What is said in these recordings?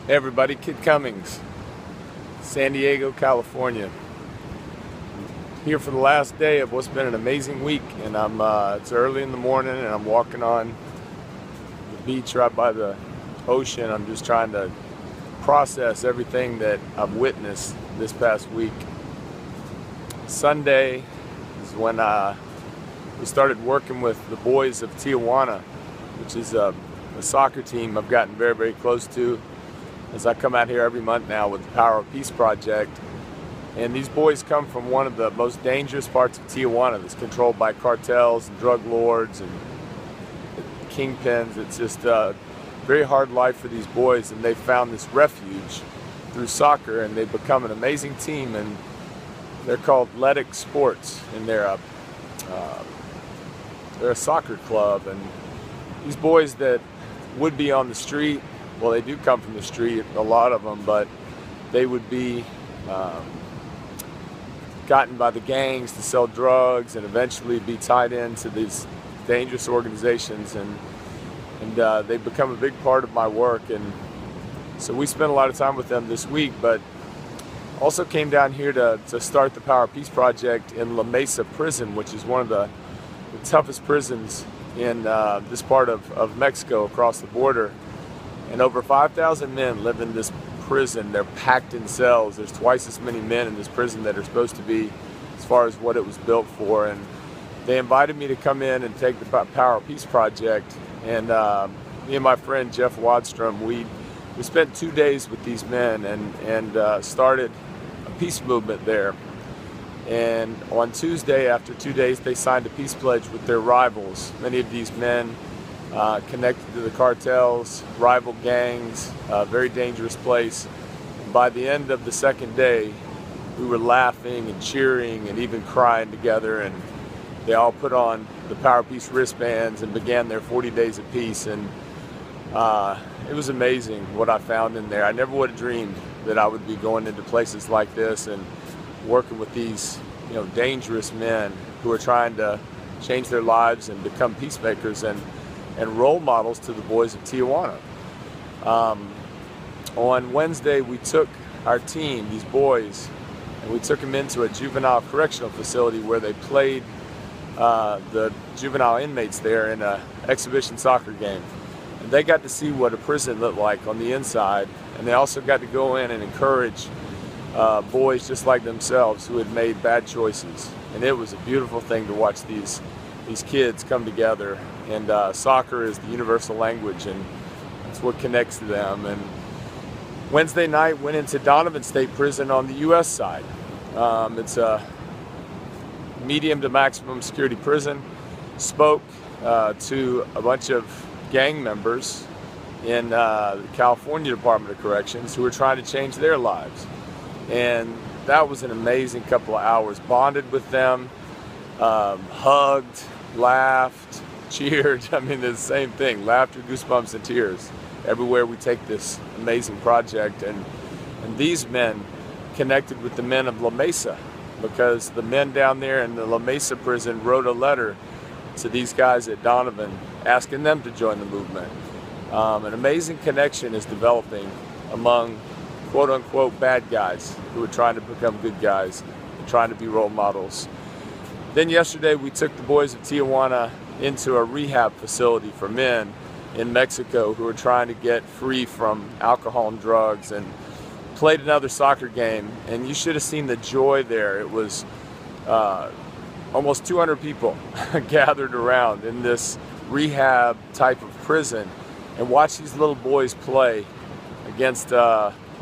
Hey everybody, Kid Cummings, San Diego, California. Here for the last day of what's been an amazing week, and it's early in the morning and I'm walking on the beach right by the ocean. I'm just trying to process everything that I've witnessed this past week. Sunday is when we started working with the boys of Tijuana, which is a soccer team I've gotten very, very close to, as I come out here every month now with the Power of Peace Project. And these boys come from one of the most dangerous parts of Tijuana that's controlled by cartels and drug lords and kingpins. It's just a very hard life for these boys, and they've found this refuge through soccer, and they've become an amazing team, and they're called Athletic Sports, and they're a soccer club. And these boys that would be on the street, well, they do come from the street, a lot of them, but they would be gotten by the gangs to sell drugs and eventually be tied into these dangerous organizations, and they've become a big part of my work. And so we spent a lot of time with them this week, but also came down here to start the Power Peace Project in La Mesa prison, which is one of the toughest prisons in this part of Mexico across the border. And over 5,000 men live in this prison. They're packed in cells. There's twice as many men in this prison that are supposed to be, as far as what it was built for. And they invited me to come in and take the Power Peace Project. And me and my friend Jeff Wadstrom, we spent 2 days with these men and started a peace movement there. And on Tuesday, after 2 days, they signed a peace pledge with their rivals. Many of these men connected to the cartels, rival gangs, a very dangerous place. And by the end of the second day, we were laughing and cheering and even crying together, and they all put on the Power Peace wristbands and began their 40 days of peace. And it was amazing what I found in there. I never would have dreamed that I would be going into places like this and working with these, dangerous men who are trying to change their lives and become peacemakers and role models to the boys of Tijuana. On Wednesday, we took our team, these boys, and we took them into a juvenile correctional facility where they played the juvenile inmates there in an exhibition soccer game. And they got to see what a prison looked like on the inside, and they also got to go in and encourage boys just like themselves who had made bad choices. And it was a beautiful thing to watch these kids come together. And soccer is the universal language, and it's what connects to them. And Wednesday night went into Donovan State Prison on the U.S. side. It's a medium to maximum security prison. Spoke to a bunch of gang members in the California Department of Corrections who were trying to change their lives. And that was an amazing couple of hours. Bonded with them, hugged, laughed, cheered. I mean, the same thing, laughter, goosebumps, and tears everywhere we take this amazing project. And these men connected with the men of La Mesa, because the men down there in the La Mesa prison wrote a letter to these guys at Donovan asking them to join the movement. An amazing connection is developing among quote-unquote bad guys who are trying to become good guys and trying to be role models. Then yesterday we took the boys of Tijuana into a rehab facility for men in Mexico who are trying to get free from alcohol and drugs, and played another soccer game. And you should have seen the joy there. It was almost 200 people gathered around in this rehab type of prison and watched these little boys play against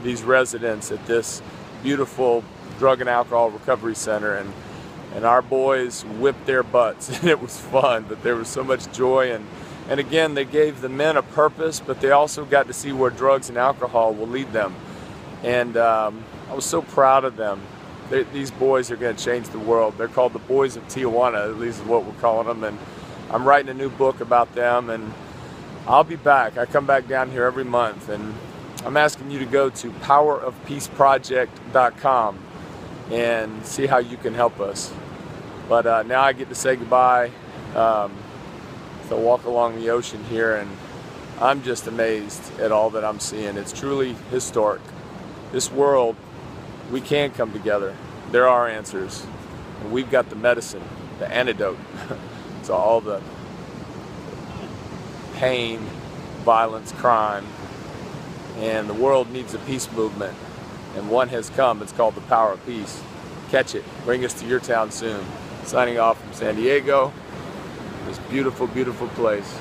these residents at this beautiful drug and alcohol recovery center. And our boys whipped their butts, and it was fun, but there was so much joy. And again, they gave the men a purpose, but they also got to see where drugs and alcohol will lead them. And I was so proud of them. These boys are going to change the world. They're called the Boys of Tijuana, at least is what we're calling them. And I'm writing a new book about them, and I'll be back. I come back down here every month, and I'm asking you to go to powerofpeaceproject.com and see how you can help us. But now I get to say goodbye. So walk along the ocean here, and I'm just amazed at all that I'm seeing. It's truly historic. This world, we can come together. There are answers. And we've got the medicine, the antidote to all the pain, violence, crime. And the world needs a peace movement. And one has come. It's called the Power of Peace. Catch it. Bring us to your town soon. Signing off from San Diego. This beautiful, beautiful place.